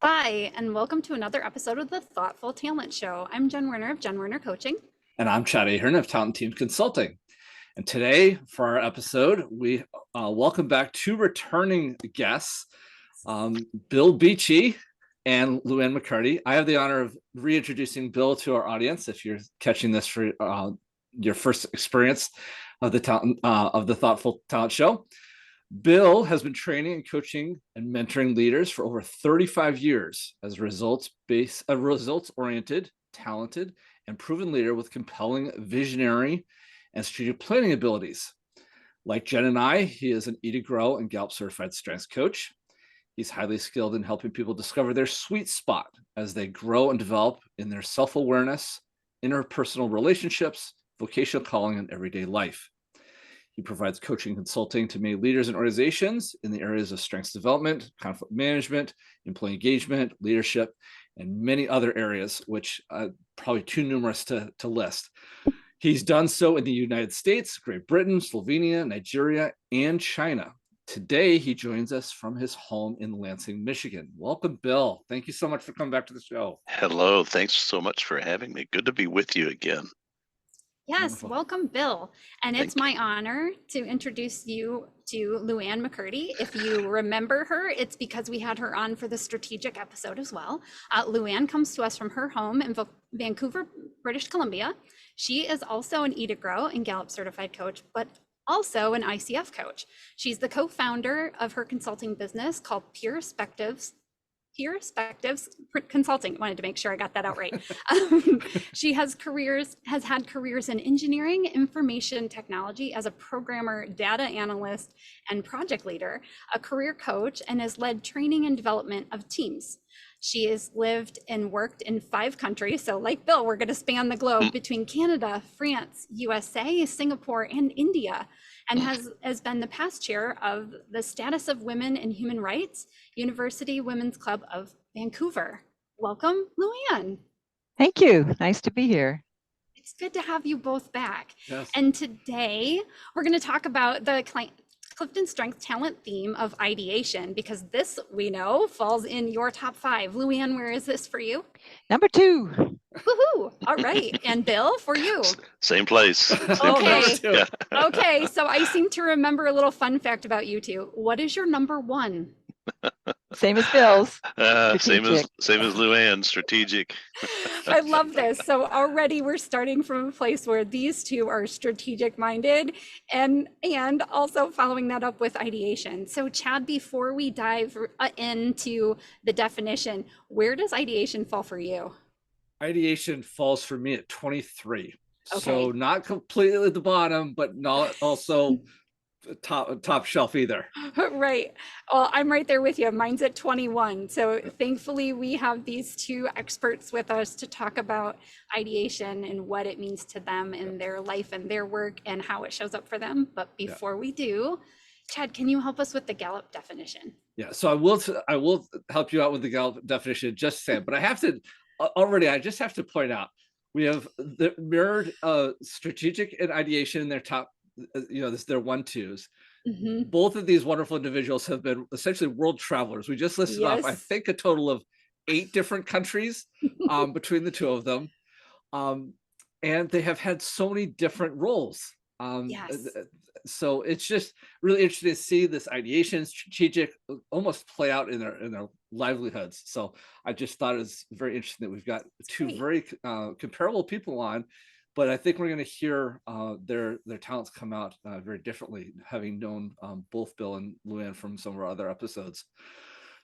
Hi, and welcome to another episode of the Thoughtful Talent Show. I'm Jen Werner of Jen Werner Coaching. And I'm Chad Ahern of Talent Team Consulting. And today, for our episode, we welcome back two returning guests, Bill Beachy and Louann McCurdy. I have the honor of reintroducing Bill to our audience. If you're catching this for your first experience of the Thoughtful Talent Show, Bill has been training and coaching and mentoring leaders for over 35 years as a results-oriented, talented, and proven leader with compelling visionary and strategic planning abilities. Like Jen and I, he is an Eat to Grow and Gallup-Certified strengths coach. He's highly skilled in helping people discover their sweet spot as they grow and develop in their self-awareness, interpersonal relationships, vocational calling, and everyday life. He provides coaching and consulting to many leaders and organizations in the areas of strengths development, conflict management, employee engagement, leadership, and many other areas, which probably too numerous to list. He's done so in the United States, Great Britain, Slovenia, Nigeria, and China. Today, he joins us from his home in Lansing, Michigan. Welcome, Bill. Thank you so much for coming back to the show. Hello. Thanks so much for having me. Good to be with you again. Yes, Wonderful. welcome, Bill. And it's my honor to introduce you to Louann McCurdy. If you remember her, it's because we had her on for the strategic episode as well. Louann comes to us from her home in Vancouver, British Columbia. She is also an Eat to Grow and Gallup-Certified coach, but also an ICF coach. She's the co-founder of her consulting business called Perspectives Consulting. Wanted to make sure I got that out right. She has had careers in engineering, information technology as a programmer, data analyst, and project leader, a career coach, and has led training and development of teams. She has lived and worked in 5 countries. So like Bill, we're going to span the globe between Canada, France, USA, Singapore, and India, and has been the past chair of the Status of Women in Human Rights, University Women's Club of Vancouver. Welcome, Louann. Thank you. Nice to be here. It's good to have you both back. Yes. And today we're going to talk about the CliftonStrengths talent theme of ideation, because this, we know, falls in your top 5. Louann, where is this for you? Number 2. Woohoo! All right. And Bill, for you? Same place. Okay. Yeah. Okay, so I seem to remember a little fun fact about you two. What is your number 1? Same as Bill's. Same as Louann, strategic. I love this. So already we're starting from a place where these two are strategic minded and also following that up with ideation. So Chad, before we dive into the definition, where does ideation fall for you? Ideation falls for me at 23. Okay. So not completely at the bottom, but not also top shelf either. Right. Well, I'm right there with you. Mine's at 21. So thankfully we have these two experts with us to talk about ideation and what it means to them in their life and their work and how it shows up for them. But before we do, Chad, can you help us with the Gallup definition? Yeah, so I will help you out with the Gallup definition just say, but I have to I just have to point out, we have the mirrored strategic and ideation in their top, their 1-2s. Both of these wonderful individuals have been essentially world travelers. We just listed off, I think, a total of 8 different countries between the two of them. And they have had so many different roles. So it's just really interesting to see this ideation, strategic, almost play out in their livelihoods. So I just thought it was very interesting that we've got two very comparable people on, but I think we're going to hear their talents come out very differently, having known both Bill and Louann from some of our other episodes.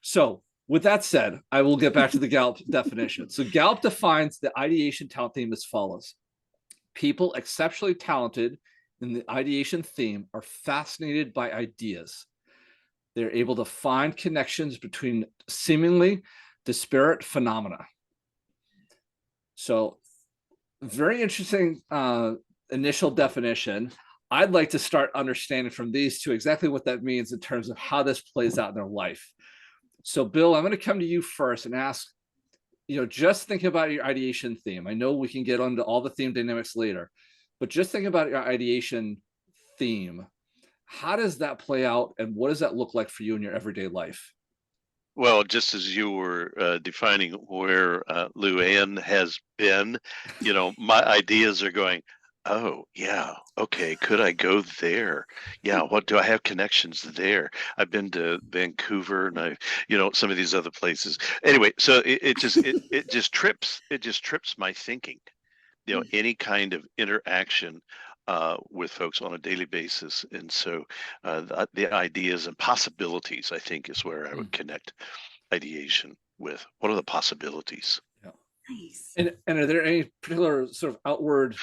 So with that said, I will get back to the Gallup definition. So Gallup defines the ideation talent theme as follows: people exceptionally talented in the ideation theme are fascinated by ideas. They're able to find connections between seemingly disparate phenomena. So very interesting initial definition. I'd like to start understanding from these two exactly what that means in terms of how this plays out in their life. So Bill, I'm going to come to you first and ask, just think about your ideation theme. I know we can get into all the theme dynamics later, but just think about your ideation theme. How does that play out, and what does that look like for you in your everyday life? Well, just as you were defining where Louann has been, my ideas are going, oh, yeah, okay, could I go there? Yeah, what do I have connections there? I've been to Vancouver and some of these other places. Anyway, so it just trips my thinking. Any kind of interaction with folks on a daily basis. And so the ideas and possibilities, I think, is where I would connect ideation with. What are the possibilities? Yeah. Nice. And are there any particular sort of outward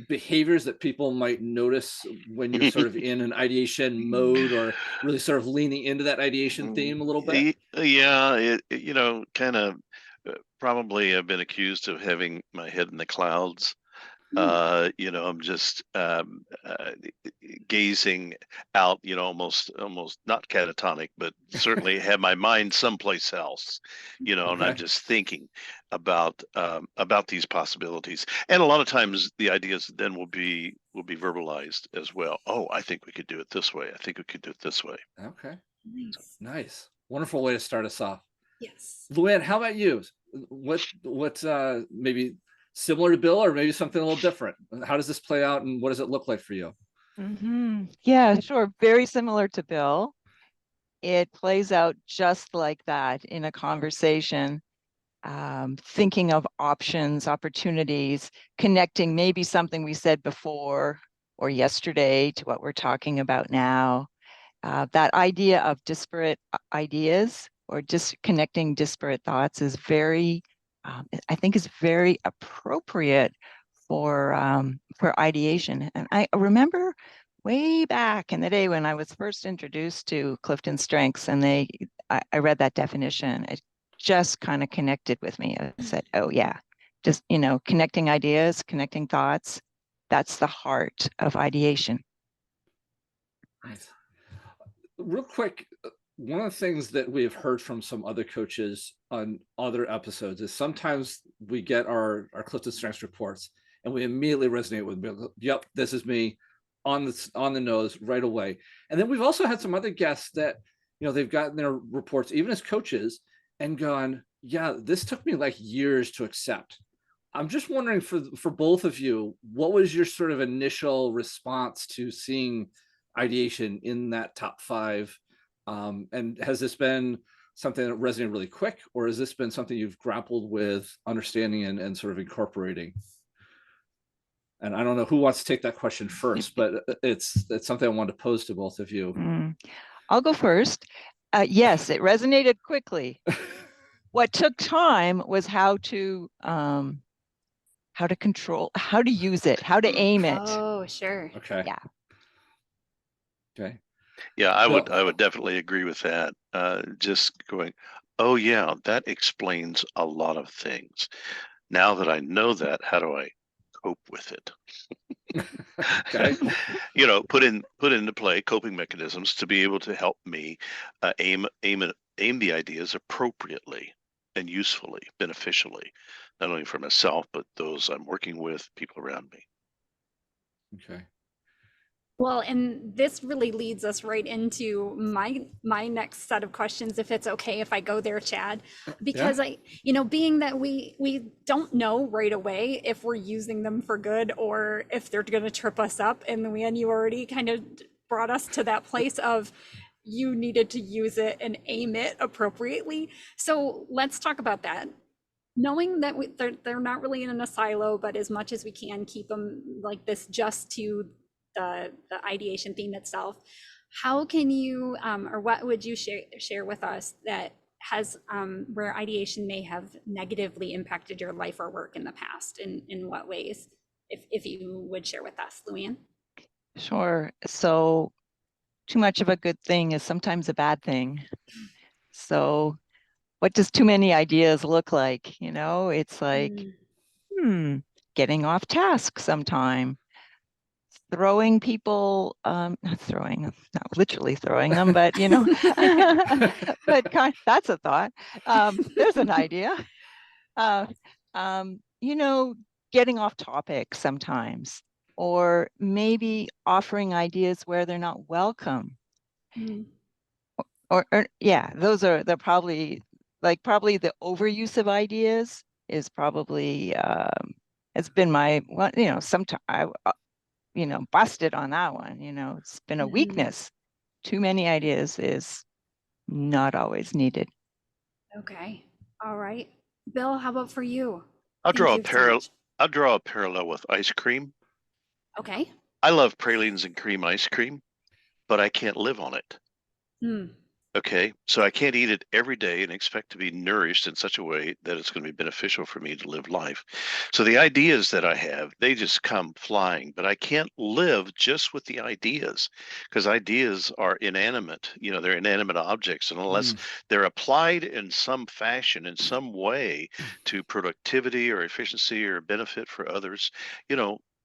behaviors that people might notice when you're sort of in an ideation mode, or really sort of leaning into that ideation theme a little bit? Yeah, kind of probably I've been accused of having my head in the clouds. I'm just gazing out, almost not catatonic, but certainly have my mind someplace else, and I'm just thinking about these possibilities. And a lot of times the ideas then will be verbalized as well. Oh, I think we could do it this way. I think we could do it this way. Okay. Nice. Wonderful way to start us off. Yes. Louann, how about you? What's maybe similar to Bill, or maybe something a little different? How does this play out, and what does it look like for you? Yeah, sure. Very similar to Bill. It plays out just like that in a conversation, thinking of options, opportunities, connecting maybe something we said before or yesterday to what we're talking about now. That idea of disparate ideas or just connecting disparate thoughts is very, I think is very appropriate for ideation. And I remember way back in the day when I was first introduced to CliftonStrengths, and I read that definition. It just kind of connected with me. I said, oh yeah, just, connecting ideas, connecting thoughts, that's the heart of ideation. Nice. Real quick, one of the things that we have heard from some other coaches on other episodes is sometimes we get our CliftonStrengths reports and we immediately resonate with them. Yep, this is me, on the nose right away. And then we've also had some other guests that, they've gotten their reports even as coaches and gone, yeah, this took me like years to accept. I'm just wondering, for both of you, what was your sort of initial response to seeing ideation in that top 5? And has this been something that resonated really quick, or has this been something you've grappled with understanding and sort of incorporating? And I don't know who wants to take that question first, but it's something I wanted to pose to both of you. I'll go first. Yes, it resonated quickly. What took time was how to control, how to use it, how to aim it. Oh, sure. Okay. Yeah. Okay. Yeah, I would definitely agree with that. Just going, oh yeah, that explains a lot of things. Now that I know that, how do I cope with it? Okay. Put into play coping mechanisms to be able to help me aim the ideas appropriately and usefully, beneficially, not only for myself, but those I'm working with, people around me. Okay. Well, and this really leads us right into my next set of questions, if it's okay if I go there, Chad, because being that we don't know right away if we're using them for good or if they're going to trip us up. And Louann, you already kind of brought us to that place of you needed to use it and aim it appropriately. So let's talk about that. Knowing that they're not really in a silo, but as much as we can keep them like this just to the ideation theme itself, how can you or what would you share with us that has where ideation may have negatively impacted your life or work in the past? In what ways, if you would share with us, Louann? Sure. So too much of a good thing is sometimes a bad thing. So what does too many ideas look like? It's like, getting off task sometime, throwing people, not literally throwing them, but but that's a thought. There's an idea. Getting off topic sometimes, or maybe offering ideas where they're not welcome, or yeah, they're probably the overuse of ideas is probably it's been my one, sometimes I busted on that one. It's been a Mhm. weakness. Too many ideas is not always needed. Okay. All right. Bill, how about for you? I'll Thank draw a you so much. I'll draw a parallel with ice cream. Okay. I love pralines and cream ice cream, but I can't live on it. Hmm. Okay, so I can't eat it every day and expect to be nourished in such a way that it's going to be beneficial for me to live life. So the ideas that I have, they just come flying, but I can't live just with the ideas because ideas are inanimate. They're inanimate objects, and unless they're applied in some fashion, in some way to productivity or efficiency or benefit for others,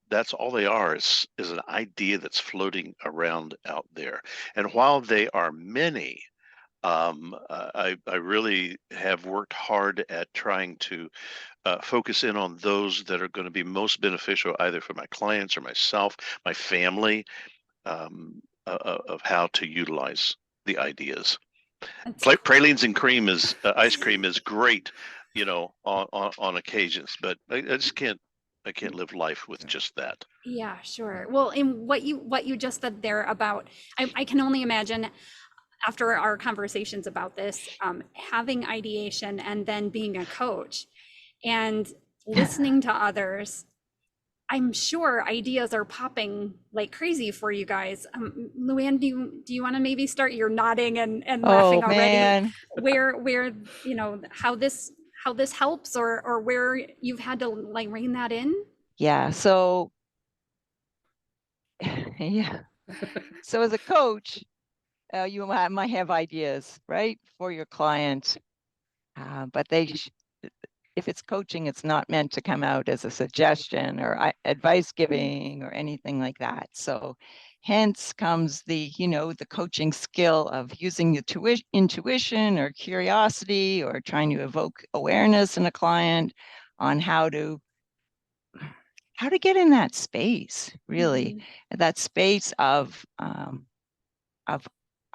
that's all they are is an idea that's floating around out there. And while they are many, I really have worked hard at trying to focus in on those that are going to be most beneficial either for my clients or myself, my family, of how to utilize the ideas. That's Pralines and cream is ice cream is great, on occasions, but I just can't. I can't live life with just that. Yeah, sure. Well, in what you just said there about, I can only imagine after our conversations about this, having ideation and then being a coach and listening to others. I'm sure ideas are popping like crazy for you guys. Louann, do you want to maybe start? You're nodding and laughing Oh already. man. Where how this helps, or where you've had to like rein that in. Yeah. So yeah. So as a coach, you might have ideas, right, for your client, but if it's coaching, it's not meant to come out as a suggestion or advice giving or anything like that. So hence comes the coaching skill of using the intuition or curiosity or trying to evoke awareness in a client on how to get in that space, really, that space of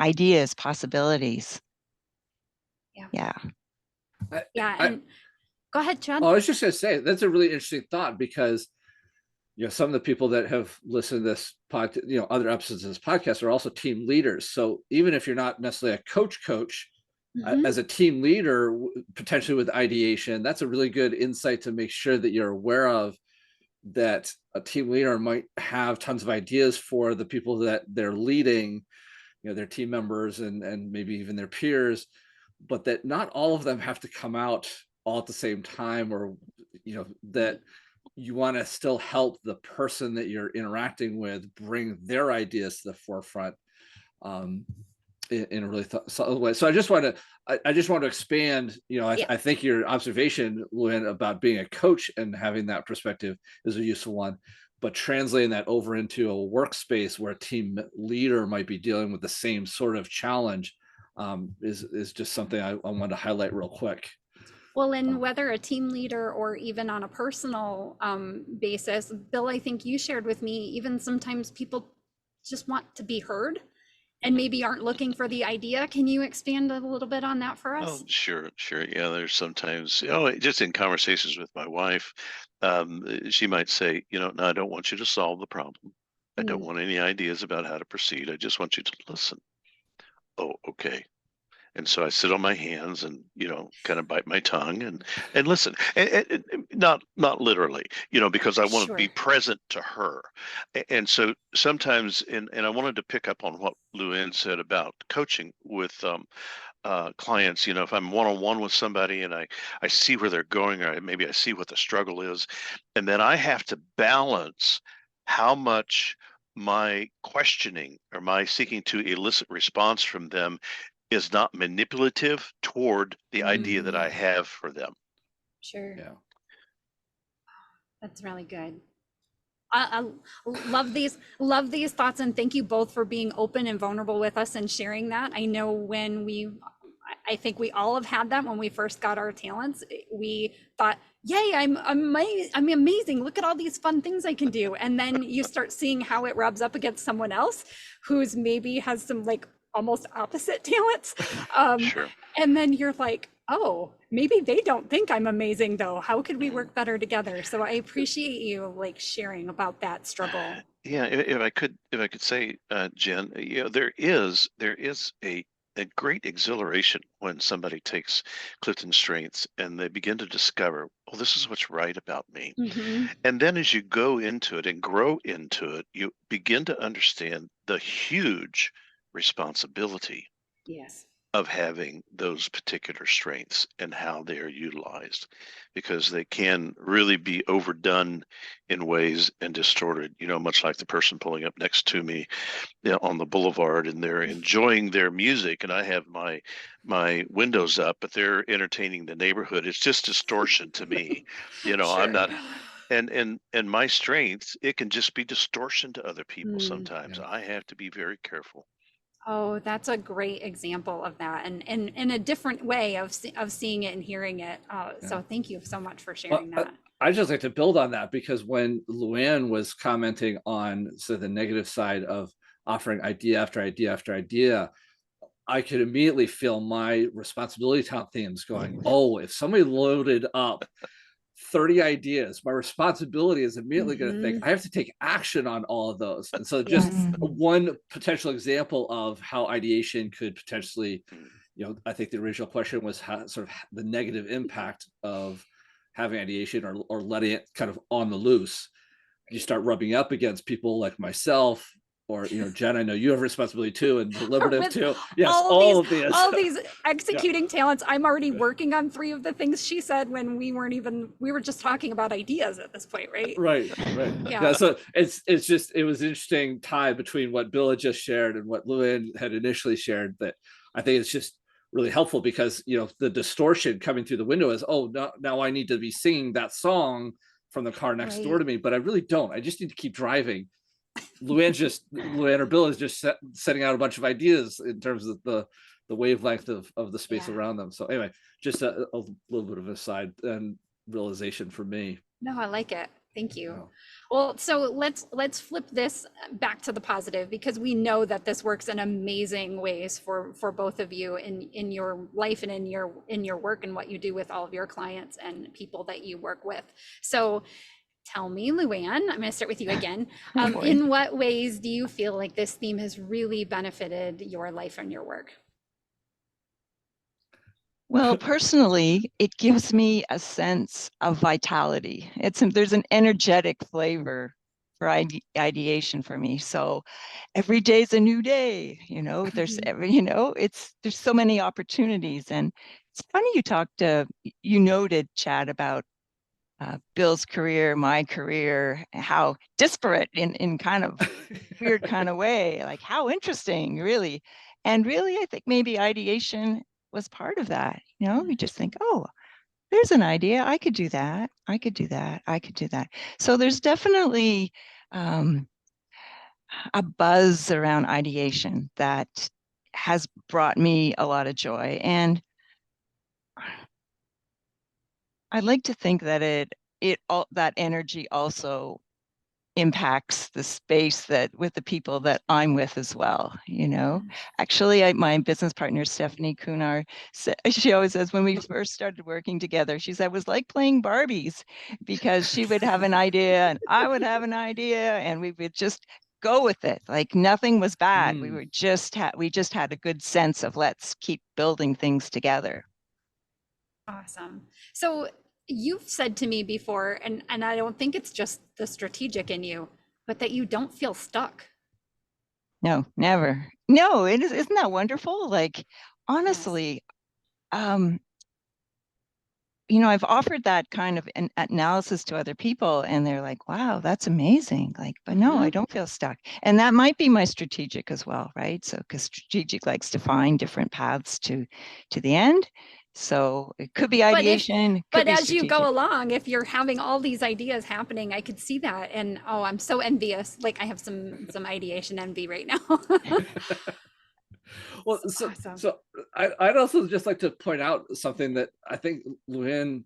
ideas, possibilities. Yeah. Yeah. I, And go ahead, Chad. I was just going to say that's a really interesting thought because some of the people that have listened to this podcast, other episodes of this podcast are also team leaders. So even if you're not necessarily a coach, as a team leader, potentially with ideation, that's a really good insight to make sure that you're aware of that a team leader might have tons of ideas for the people that they're leading, their team members and maybe even their peers, but that not all of them have to come out all at the same time, or that you want to still help the person that you're interacting with bring their ideas to the forefront in a really subtle way. So I just want to expand. I think your observation, Louann, about being a coach and having that perspective is a useful one. But translating that over into a workspace where a team leader might be dealing with the same sort of challenge is just something I wanted to highlight real quick. Well, and whether a team leader or even on a personal basis, Bill, I think you shared with me, even sometimes people just want to be heard and maybe aren't looking for the idea. Can you expand a little bit on that for us? Oh, sure. Yeah, there's sometimes, just in conversations with my wife, she might say, no, I don't want you to solve the problem. I don't want any ideas about how to proceed. I just want you to listen. Oh, okay. And so I sit on my hands and, kind of bite my tongue and listen. And not literally, because I want to be present to her. And so sometimes, and I wanted to pick up on what Louann said about coaching with clients. If I'm one-on-one with somebody and I see where they're going, or maybe I see what the struggle is, and then I have to balance how much my questioning or my seeking to elicit response from them is not manipulative toward the idea that I have for them. Sure. Yeah. That's really good. I love these thoughts, and thank you both for being open and vulnerable with us and sharing that. I know I think we all have had that when we first got our talents. We thought, yay, I'm amazing. Look at all these fun things I can do. And then you start seeing how it rubs up against someone else who's maybe has some like almost opposite talents. Um, Sure. and then you're like, oh, maybe they don't think I'm amazing though. How could we work better together? So I appreciate you like sharing about that struggle. Yeah, if I could say, Jen, there is a great exhilaration when somebody takes Clifton Strengths and they begin to discover, oh, this is what's right about me. Mm-hmm. And then as you go into it and grow into it, you begin to understand the huge responsibility Yes. of having those particular strengths and how they are utilized, because they can really be overdone in ways and distorted, much like the person pulling up next to me, on the boulevard, and they're enjoying their music and I have my windows up, but they're entertaining the neighborhood. It's just distortion to me. I'm Sure. not. And my strengths, it can just be distortion to other people. Mm. Sometimes Yeah. I have to be very careful. Oh, that's a great example of that, and in a different way of seeing it and hearing it. Yeah. So thank you so much for Well, sharing that. I just like to build on that, because when Louann was commenting on the negative side of offering idea after idea after idea, I could immediately feel my responsibility top themes going, oh, if somebody loaded up 30 ideas, my responsibility is immediately going to think Mhm. I have to take action on all of those. And so just Yes. one potential example of how ideation could potentially, Mm. I think the original question was how sort of the negative impact of having ideation, or letting it kind of on the loose. You start rubbing up against people like myself, or Jen, I know you have responsibility too, and deliberative With too. Yes, all all of these. all these Yeah. executing talents, I'm already working on 3 of the things she said when we were just talking about ideas at this point, right? Right. Yeah. Yeah. So it's just, it was an interesting tie between what Bill had just shared and what Louann had initially shared, that I think it's just really helpful, because the distortion coming through the window is, oh, now I need to be singing that song from the car next door Right. to me, but I really don't. I just need to keep driving. Louann or Bill is just setting out a bunch of ideas in terms of the wavelength of the space Yeah. around them. So anyway, just a little bit of a side and realization for me. No, I like it. Thank you. Yeah. Well, so let's flip this back to the positive, because we know that this works in amazing ways for both of you in your life and in your work and what you do with all of your clients and people that you work with. So tell me, Louann, I'm going to start with you again. Oh, boy. In what ways do you feel like this theme has really benefited your life and your work? Well, personally, it gives me a sense of vitality. There's an energetic flavor for ideation for me. So every day's a new day. There's there's so many opportunities, and it's funny you noted, Chad, about Bill's career, my career, how disparate in kind of weird kind of way. Like, how interesting, really. And really, I think maybe ideation was part of that. You just think, oh, there's an idea. I could do that. I could do that. I could do that. So there's definitely a buzz around ideation that has brought me a lot of joy. And I'd like to think that that energy also impacts the space with the people that I'm with as well. Actually, my business partner, Stephanie Kunar, she always says, when we first started working together, she said it was like playing Barbies, because she would have an idea and I would have an idea, and we would just go with it. Like nothing was bad. We just had a good sense of, let's keep building things together. Awesome. So you've said to me before, and I don't think it's just the strategic in you, but that you don't feel stuck. No, never. No, isn't that wonderful? Like, honestly, I've offered that kind of an analysis to other people, and they're like, wow, that's amazing. Like, but no, I don't feel stuck. And that might be my strategic as well, right? So, because strategic likes to find different paths to the end. So it could be ideation. But as you go along, if you're having all these ideas happening, I could see that. And oh, I'm so envious. Like I have some ideation envy right now. Well, Awesome. so I'd also just like to point out something that I think Louann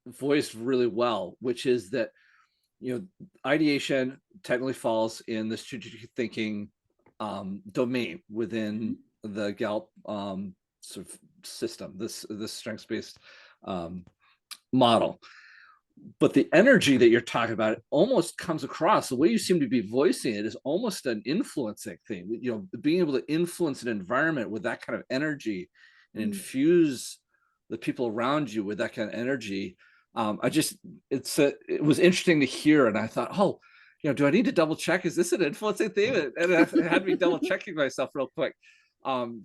voiced really well, which is that ideation technically falls in the strategic thinking domain within the Gallup sort of system, this strengths-based model. But the energy that you're talking about almost comes across, the way you seem to be voicing it is almost an influencing thing. You know, being able to influence an environment with that kind of energy and infuse the people around you with that kind of energy. It was interesting to hear, and I thought, oh, you know, do I need to double check? Is this an influencing thing? And I had me double checking myself real quick,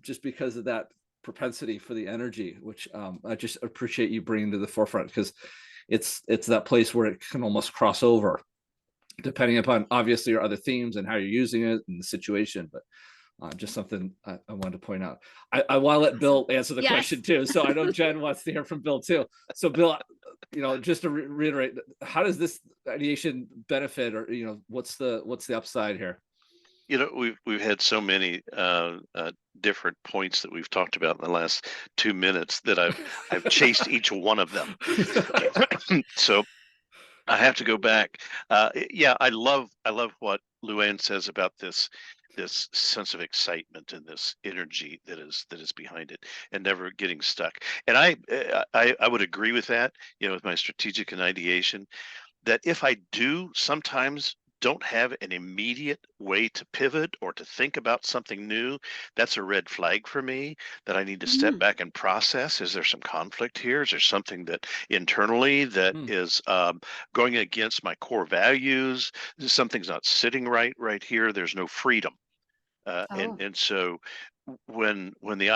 just because of that propensity for the energy, which I just appreciate you bringing to the forefront, because it's that place where it can almost cross over, depending upon obviously your other themes and how you're using it and the situation. But just something I wanted to point out. I want to let Bill answer the question too. So I know Jen wants to hear from Bill too. So Bill, you know, just to reiterate, how does this ideation benefit, or, you know, what's the upside here? You know, we've had so many different points that we've talked about in the last 2 minutes that I've chased each one of them. So I have to go back. Yeah, I love what Louann says about this sense of excitement and this energy that is behind it, and never getting stuck. And I would agree with that. You know, with my strategic and ideation, that if I do sometimes don't have an immediate way to pivot or to think about something new, that's a red flag for me, that I need to step back and process. Is there some conflict here? Is there something that internally that is going against my core values? Something's not sitting right here. There's no freedom. And so when the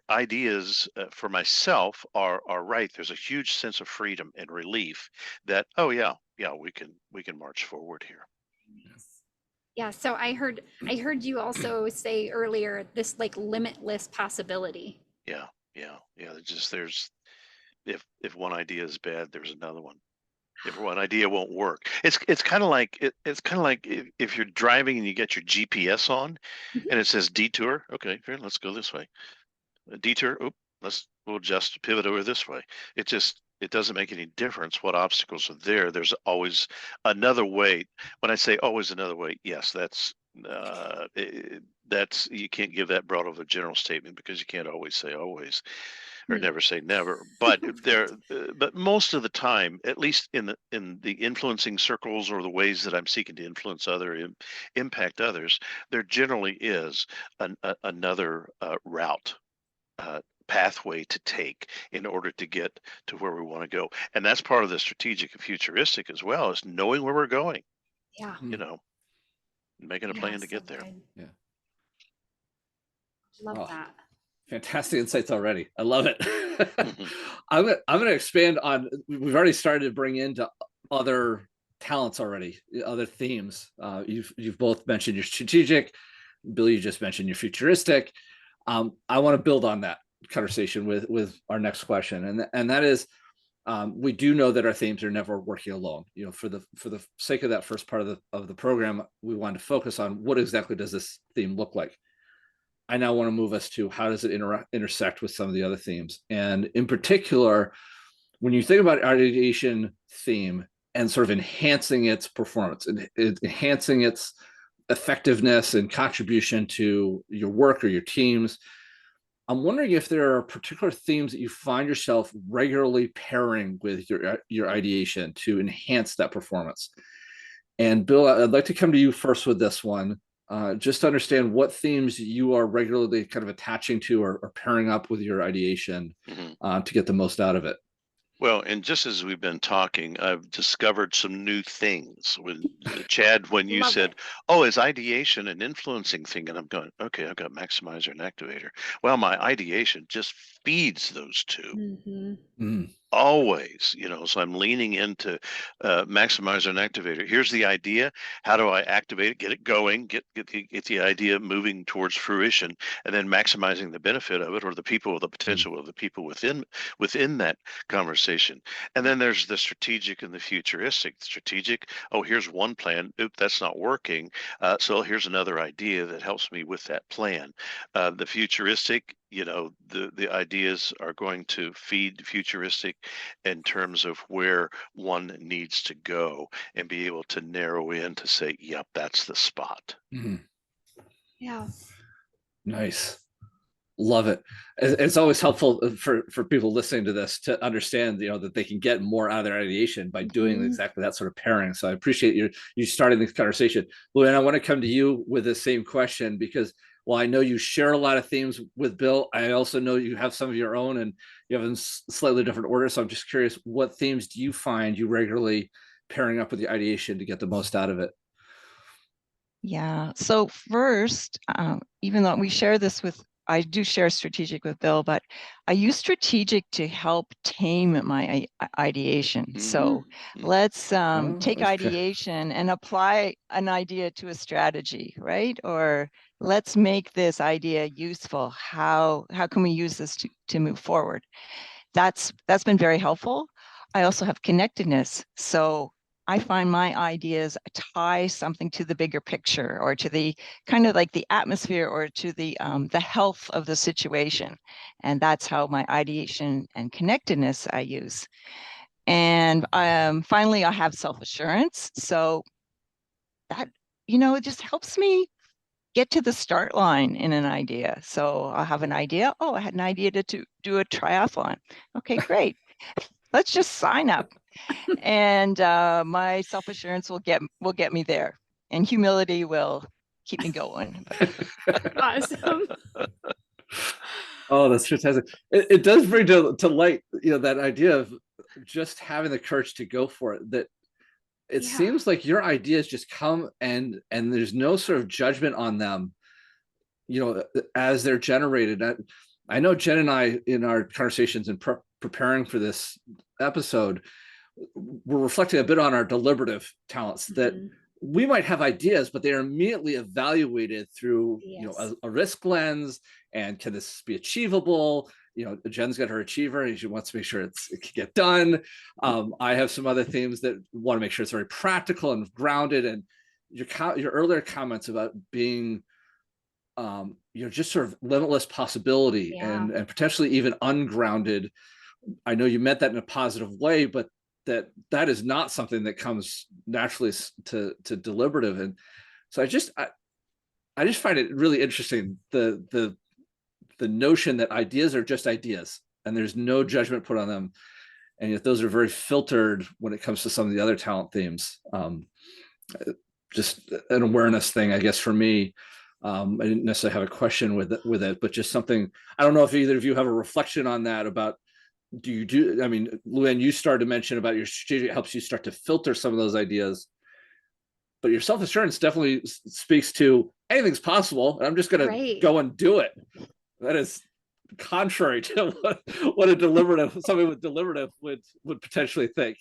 ideas for myself are right, there's a huge sense of freedom and relief that, oh yeah, we can march forward here. Yeah, so I heard you also say earlier this like limitless possibility. Yeah. There's if one idea is bad, there's another one. If one idea won't work, it's kind of like if you're driving and you get your GPS on, and it says detour. Okay, here, let's go this way. A detour. We'll just pivot over this way. It doesn't make any difference what obstacles are there. There's always another way. When I say always another way, yes, that's you can't give that broad of a general statement, because you can't always say always, or never say never. But but most of the time, at least in the influencing circles or the ways that I'm seeking to influence impact others, there generally is another route. Pathway to take in order to get to where we want to go. And that's part of the strategic and futuristic as well, is knowing where we're going. Yeah. You know, making a plan to get there. Good. Yeah. Love that. Fantastic insights already. I love it. I'm going to expand on, we've already started to bring into other talents already, other themes. You've both mentioned your strategic. Bill, you just mentioned your futuristic. I want to build on that conversation with our next question, and that is, we do know that our themes are never working alone. You know, for the sake of that first part of the program, we want to focus on what exactly does this theme look like. I now want to move us to how does it intersect with some of the other themes, and in particular, when you think about ideation theme and sort of enhancing its performance and enhancing its effectiveness and contribution to your work or your teams, I'm wondering if there are particular themes that you find yourself regularly pairing with your ideation to enhance that performance. And Bill, I'd like to come to you first with this one, just to understand what themes you are regularly kind of attaching to or pairing up with your ideation to get the most out of it. Well, and just as we've been talking, I've discovered some new things. With Chad, when you said, "Oh, is ideation an influencing thing?" and I'm going, "Okay, I've got maximizer and activator." Well, my ideation just feeds those two. Always, you know, so I'm leaning into maximizer and activator. Here's the idea. How do I activate it, get it going, get the idea moving towards fruition, and then maximizing the benefit of it, or the people, the potential of the people within that conversation. And then there's the strategic and the futuristic. Strategic, oh, here's one plan. Oop, that's not working. So here's another idea that helps me with that plan. The futuristic, you know, the ideas are going to feed futuristic in terms of where one needs to go, and be able to narrow in to say, yep, that's the spot. Yeah. Nice. Love it. It's always helpful for people listening to this to understand, that they can get more out of their ideation by doing Mhm. exactly that sort of pairing. So I appreciate you starting this conversation. Louann, I want to come to you with the same question because while I know you share a lot of themes with Bill, I also know you have some of your own and you have them slightly different order. So I'm just curious, what themes do you find you regularly pairing up with the ideation to get the most out of it? Yeah. So first, even though we share this with, I do share strategic with Bill, but I use strategic to help tame my ideation. So Mhm. let's Oh, take okay. ideation and apply an idea to a strategy, right? Or let's make this idea useful. How can we use this to move forward? That's been very helpful. I also have connectedness. So I find my ideas tie something to the bigger picture or to the kind of like the atmosphere or to the health of the situation. And that's how my ideation and connectedness I use. And finally, I have self-assurance. So that, it just helps me get to the start line in an idea. So I'll have an idea. Oh, I had an idea to do a triathlon. Okay, great. Let's just sign up. And my self-assurance will get me there. And humility will keep me going. Awesome. Oh, that's fantastic. It does bring to light, that idea of just having the courage to go for it. That it Yeah. seems like your ideas just come and there's no sort of judgment on them, as they're generated. I know Jen and I, in our conversations and preparing for this episode, we're reflecting a bit on our deliberative talents that Mhm. we might have ideas, but they are immediately evaluated through, Yes. a risk lens. And can this be achievable? Jen's got her achiever and she wants to make sure it can get done. I have some other themes that want to make sure it's very practical and grounded. And your earlier comments about being, just sort of limitless possibility Yeah. and potentially even ungrounded. I know you meant that in a positive way, but that is not something that comes naturally to deliberative. And so I just find it really interesting, the notion that ideas are just ideas and there's no judgment put on them, and yet those are very filtered when it comes to some of the other talent themes. Just an awareness thing, I guess, for me. I didn't necessarily have a question with it, but just something. I don't know if either of you have a reflection on that about. I mean, Louann, you started to mention about your strategy helps you start to filter some of those ideas, but your self-assurance definitely speaks to anything's possible, and I'm just going to Right. go and do it. That is contrary to what somebody with deliberative would potentially think.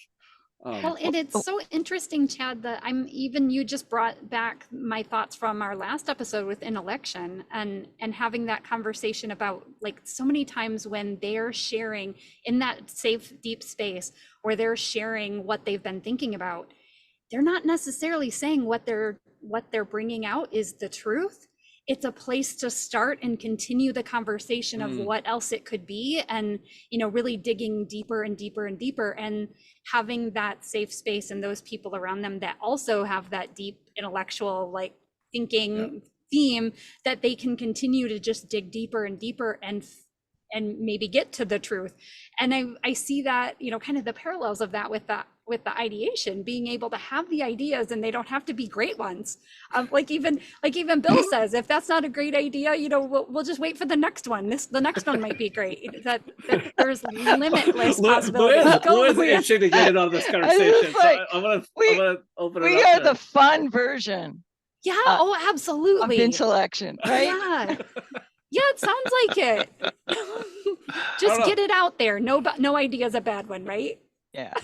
Well, and it's so interesting, Chad, that you just brought back my thoughts from our last episode with intellection and having that conversation about, like, so many times when they're sharing in that safe, deep space where they're sharing what they've been thinking about, they're not necessarily saying what they're bringing out is the truth. It's a place to start and continue the conversation of what else it could be, and really digging deeper and deeper and deeper, and having that safe space and those people around them that also have that deep intellectual, like, thinking theme, that they can continue to just dig deeper and deeper and maybe get to the truth. And I see that, kind of the parallels of that with the ideation, being able to have the ideas and they don't have to be great ones. Like even Bill says, if that's not a great idea, we'll just wait for the next one. The next one might be great. That there's limitless possibilities. Louann's itching to get in on this conversation. Like, so I'm gonna open it up. We are the fun version. Yeah. Oh, absolutely. Of intellection, right? Yeah. Yeah, it sounds like it. Just get it out there. No idea is a bad one, right? Yeah.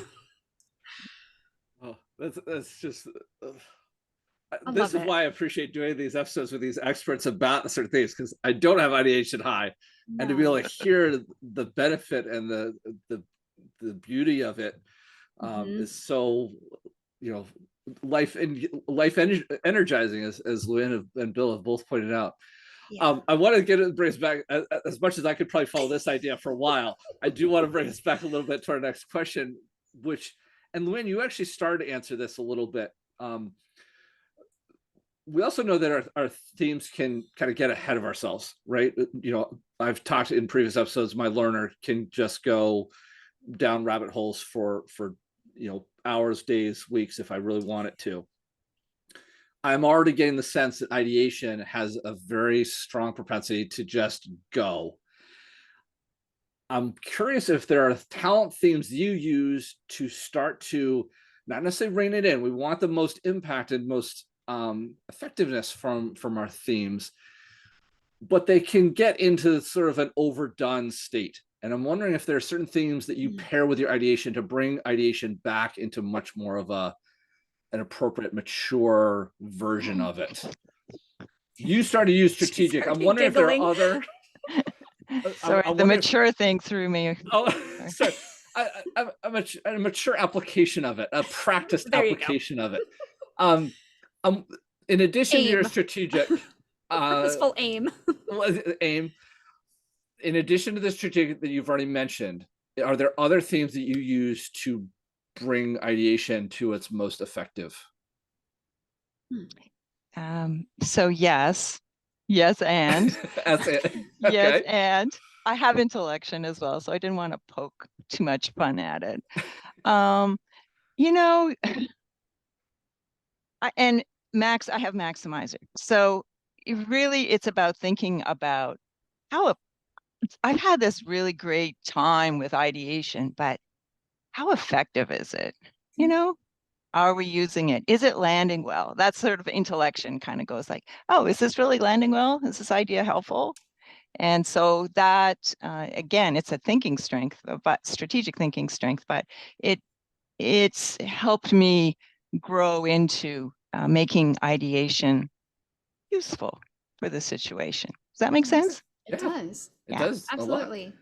Oh, that's just. I This love is why I appreciate doing these episodes with these experts about certain things, because I don't have ideation high, and to be able to hear the benefit and the beauty of it is so, life energizing, as Louann and Bill have both pointed out. Yeah. I want to bring us back, as much as I could probably follow this idea for a while. I do want to bring us back a little bit to our next question, and Louann, you actually started to answer this a little bit. we also know that our themes can kind of get ahead of ourselves, right? I've talked in previous episodes, my learner can just go down rabbit holes for hours, days, weeks if I really want it to. I'm already getting the sense that ideation has a very strong propensity to just go. I'm curious if there are talent themes you use to start to not necessarily rein it in. We want the most impact and most effectiveness from our themes, but they can get into sort of an overdone state. And I'm wondering if there are certain themes that you pair with your ideation to bring ideation back into much more of an appropriate, mature version of it. You started to use strategic. I'm wondering if there are other. Sorry, the mature thing threw me. Oh, sorry. A mature application of it, a practiced application of it. In addition to your strategic, purposeful aim. In addition to the strategic that you've already mentioned, are there other themes that you use to bring ideation to its most effective? So yes, and Okay. yes, and I have intellection as well, so I didn't want to poke too much fun at it. And Max, I have maximizer. So it's about thinking about how I've had this really great time with ideation, but how effective is it? Are we using it? Is it landing well? That sort of intellection kind of goes like, oh, is this really landing well? Is this idea helpful? And so that, again, it's a thinking strength, but strategic thinking strength, but it's helped me grow into making ideation useful for the situation. Does that make sense? It does. It does. Absolutely.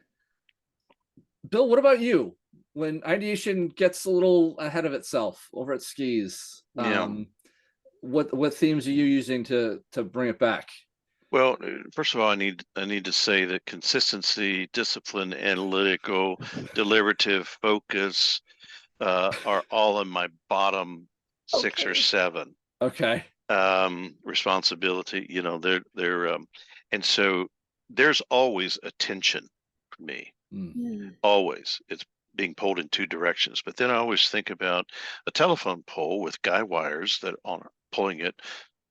Bill, what about you? When ideation gets a little ahead of itself over at skis, what themes are you using to bring it back? Well, first of all, I need to say that consistency, discipline, analytical, deliberative, focus are all in my bottom 6 or 7. Okay. Responsibility, they're and so there's always a tension for me. Always. It's being pulled in 2 directions. But then I always think about a telephone pole with guy wires that are pulling it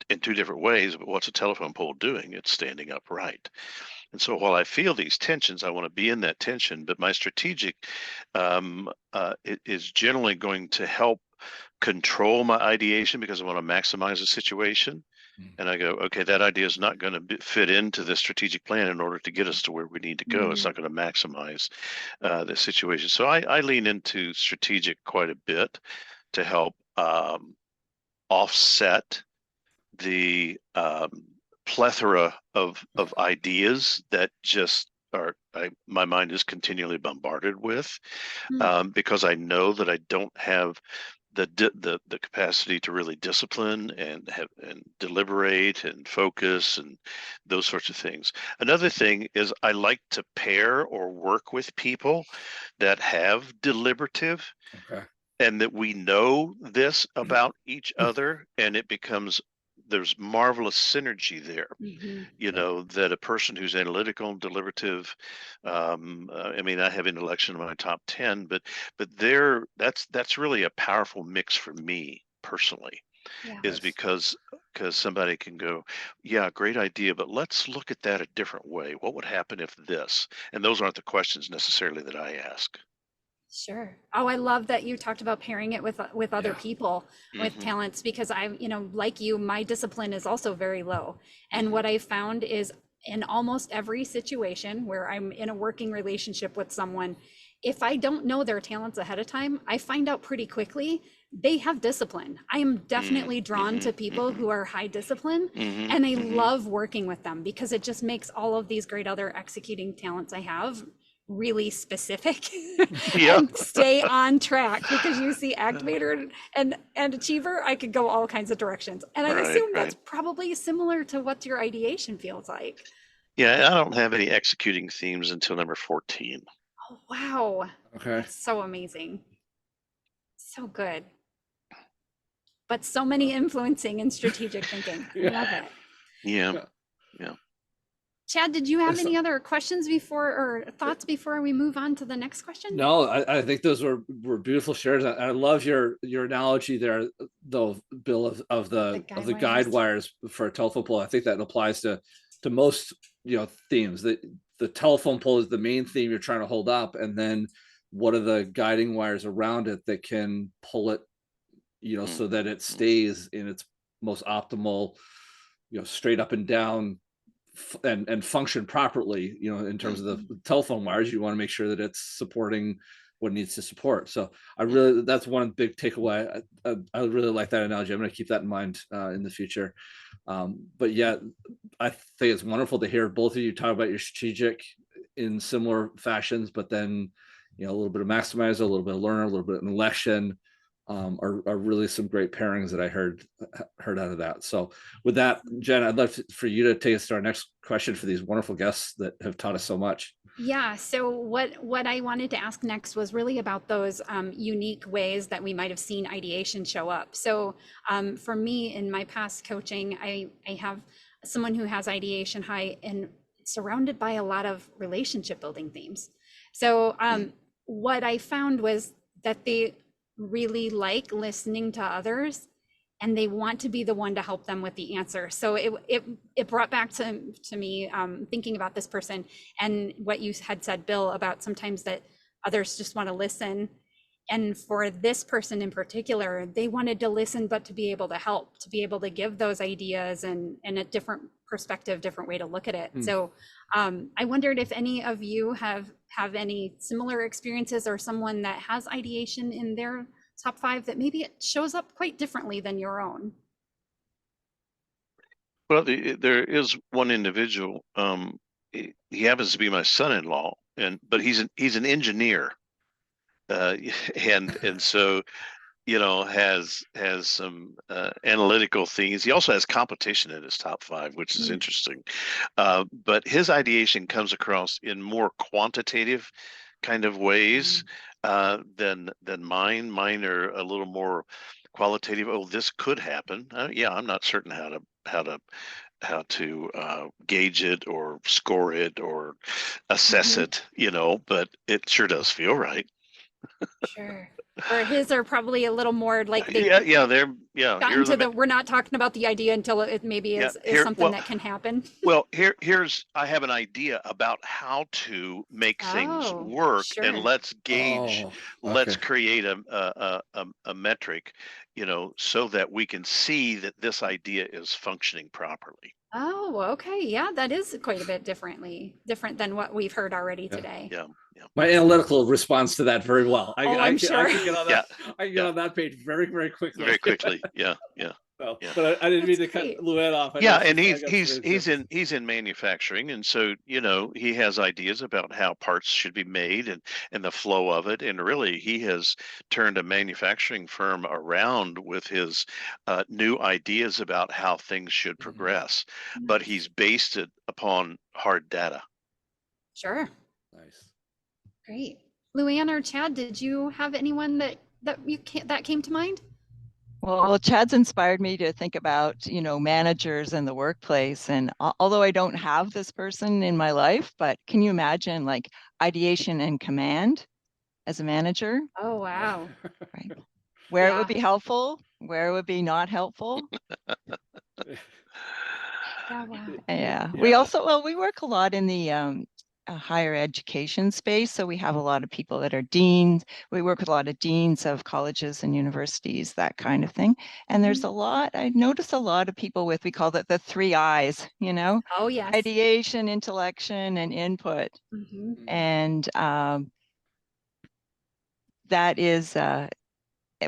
in 2 different ways. But what's a telephone pole doing? It's standing upright. And so while I feel these tensions, I want to be in that tension. But my strategic is generally going to help control my ideation because I want to maximize the situation. And I go, okay, that idea is not going to fit into the strategic plan in order to get us to where we need to go. It's not going to maximize the situation. So I lean into strategic quite a bit to help offset the plethora of ideas that just my mind is continually bombarded with, because I know that I don't have the capacity to really discipline and deliberate and focus and those sorts of things. Another thing is I like to pair or work with people that have deliberative, and that we know this about each other, and it becomes there's marvelous synergy there. That a person who's analytical and deliberative, I have intellection in my top 10, but that's really a powerful mix for me personally, is because somebody can go, yeah, great idea, but let's look at that a different way. What would happen if this? And those aren't the questions necessarily that I ask. Sure. Oh, I love that you talked about pairing it with other people with talents, because like you, my discipline is also very low. And what I found is in almost every situation where I'm in a working relationship with someone, if I don't know their talents ahead of time, I find out pretty quickly they have discipline. I am definitely drawn to people who are high discipline, and I love working with them because it just makes all of these great other executing talents I have really specific and stay on track, because you see activator and achiever, I could go all kinds of directions, and I assume that's probably similar to what your ideation feels like. Yeah, I don't have any executing themes until number 14. Oh wow. Okay. That's so amazing. So good. but so many influencing and strategic thinking. I love it. Yeah. Yeah. Yeah. Chad, did you have Yes. any other questions before or thoughts before we move on to the next question? No, I think those were beautiful shares. I love your analogy there, though, Bill, of the guide wires for a telephone pole. I think that applies to most themes. The telephone pole is the main theme you're trying to hold up, and then what are the guiding wires around it that can pull it, so that it stays in its most optimal, straight up and down and function properly, in terms of the telephone wires. You want to make sure that it's supporting what it needs to support. So that's one big takeaway. I really like that analogy. I'm going to keep that in mind in the future. But yeah, I think it's wonderful to hear both of you talk about your strategic in similar fashions, but then a little bit of maximizer, a little bit of learner, a little bit of election. Are really some great pairings that I heard out of that. So with that, Jen, I'd love for you to take us to our next question for these wonderful guests that have taught us so much. Yeah, so what I wanted to ask next was really about those unique ways that we might have seen ideation show up. So for me, in my past coaching, I have someone who has ideation high and surrounded by a lot of relationship building themes. So what I found was that they really like listening to others, and they want to be the one to help them with the answer. So it brought back to me thinking about this person and what you had said, Bill, about sometimes that others just want to listen. And for this person in particular, they wanted to listen, but to be able to help, to be able to give those ideas and a different perspective, different way to look at it. So I wondered if any of you have any similar experiences, or someone that has ideation in their top 5 that maybe it shows up quite differently than your own. Well, there is one individual. He happens to be my son-in-law, but he's an engineer, and so has some analytical things. He also has competition in his top 5, which is interesting. But his ideation comes across in more quantitative kind of ways than mine. Mine are a little more qualitative. Oh, this could happen. Yeah, I'm not certain how to gauge it or score it or assess it, but it sure does feel right. Sure. Or his are probably a little more like they're gotten to we're not talking about the idea until it maybe is something that can happen. Well, here's I have an idea about how to make things work, and let's gauge, let's create a metric, so that we can see that this idea is functioning properly. Oh, okay. Yeah, that is quite a bit different than what we've heard already today. Yeah. My analytical responds to that very well. I'm sure. I can get on that. I can get on that page very, very quickly. Very quickly. Yeah. So, but I didn't mean to cut Louann off. And he's in manufacturing, and so he has ideas about how parts should be made and the flow of it. And really, he has turned a manufacturing firm around with his new ideas about how things should progress. But he's based it upon hard data. Sure. Nice. Great. Louann or Chad, did you have anyone that came to mind? Well, Chad's inspired me to think about, managers in the workplace. And although I don't have this person in my life, but can you imagine like ideation and command as a manager? Oh, wow. Right. Where it would be helpful, where it would be not helpful. Yeah. We also, we work a lot in the higher education space. So we have a lot of people that are deans. We work with a lot of deans of colleges and universities, that kind of thing. And there's I notice a lot of people with, we call that the 3 I's, Oh, yes. Ideation, intellection, and input. And that is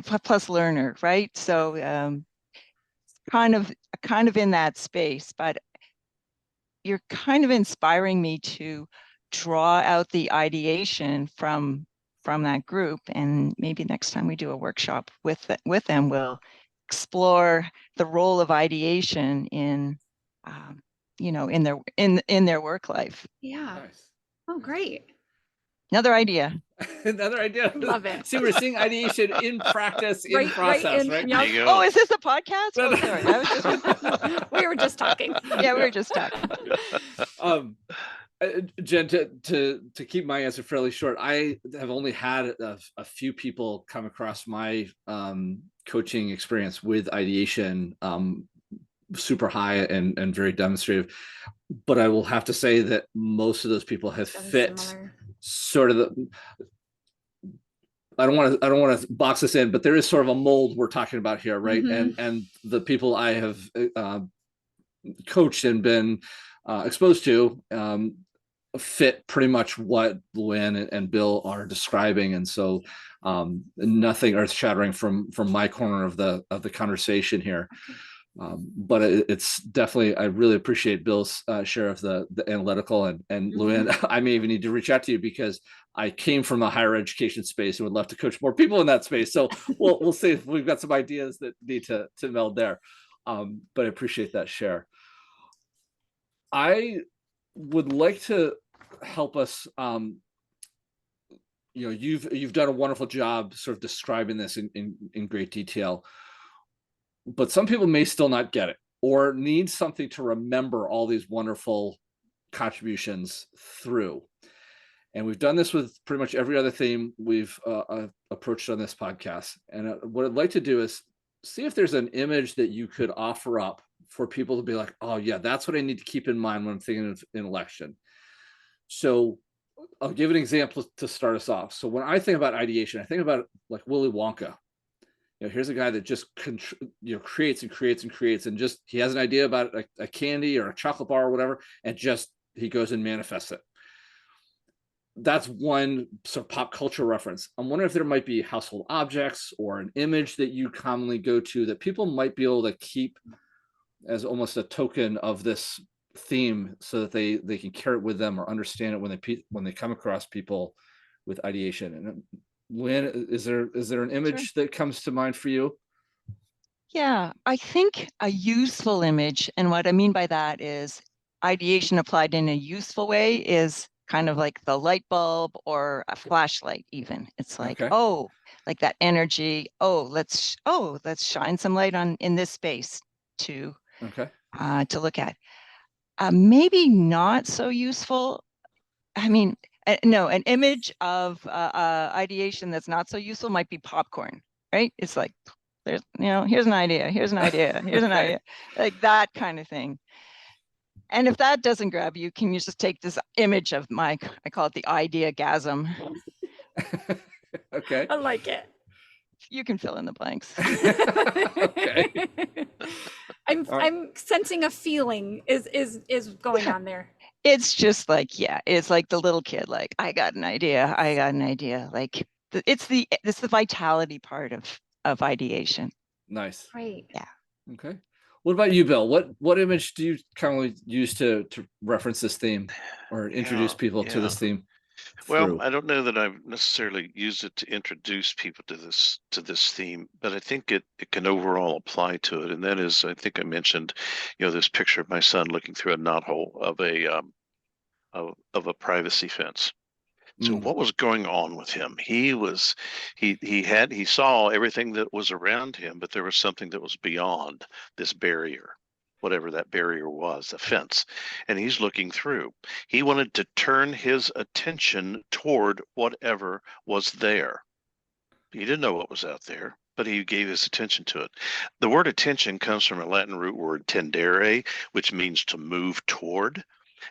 plus learner, right? So kind of in that space, but you're kind of inspiring me to draw out the ideation from that group, and maybe next time we do a workshop with them, we'll explore the role of ideation in in their work life. Yeah. Nice. Oh, great. Another idea. Another idea. Love it. See, we're seeing ideation in practice, in process, right? yep. There you Oh, go. is this a podcast? No, Oh, no. sorry. I was just, We were just talking. yeah, we were just talking. Um, Jen, to keep my answer fairly short, I have only had a few people come across my coaching experience with ideation, super high and very demonstrative. But I will have to say that most of those people have That is fit similar. sort of the. I don't want to box this in, but there is sort of a mold we're talking about here, right? Mhm. And the people I have coached and been exposed to fit pretty much what Louann and Bill are describing, and so nothing earth shattering from my corner of the conversation here. But it's definitely, I really appreciate Bill's share of the analytical, and Louann, I may even need to reach out to you because I came from a higher education space and would love to coach more people in that space. So we'll see if we've got some ideas that need to meld there. But I appreciate that share. I would like to help us. You've done a wonderful job sort of describing this in great detail, but some people may still not get it or need something to remember all these wonderful contributions through. And we've done this with pretty much every other theme we've approached on this podcast. And what I'd like to do is see if there's an image that you could offer up for people to be like, oh yeah, that's what I need to keep in mind when I'm thinking of an election. So I'll give an example to start us off. So when I think about ideation, I think about like Willy Wonka. Here's a guy that just creates and creates and creates, and just he has an idea about a candy or a chocolate bar or whatever, and just he goes and manifests it. That's one sort of pop culture reference. I'm wondering if there might be household objects or an image that you commonly go to that people might be able to keep as almost a token of this theme, so that they can carry it with them or understand it when they come across people with ideation. And Louann, is there an image that comes to mind for you? Yeah, I think a useful image, and what I mean by that is ideation applied in a useful way is kind of like the light bulb or a flashlight even. It's like, Okay. oh, like that energy. Let's shine some light on in this space to look at. Maybe not so useful. I mean, no, an image of ideation that's not so useful might be popcorn, right? It's like, here's an idea, here's an idea, here's an idea, like that kind of thing. And if that doesn't grab you, can you just take this image of I call it the idea-gasm. Okay. I like it. You can fill in the blanks. Okay. I'm sensing a feeling is going on there. It's just like, yeah, it's like the little kid, like, I got an idea. Like it's the vitality part of ideation. Nice. Right. Yeah. Okay. What about you, Bill? What image do you commonly use to reference this theme or introduce people to this theme? Well, I don't know that I've necessarily used it to introduce people to this theme, but I think it can overall apply to it. And that is, I think I mentioned, this picture of my son looking through a knothole of a privacy fence. So what was going on with him? He saw everything that was around him, but there was something that was beyond this barrier, whatever that barrier was, a fence, and he's looking through. He wanted to turn his attention toward whatever was there. He didn't know what was out there, but he gave his attention to it. The word attention comes from a Latin root word tendere, which means to move toward.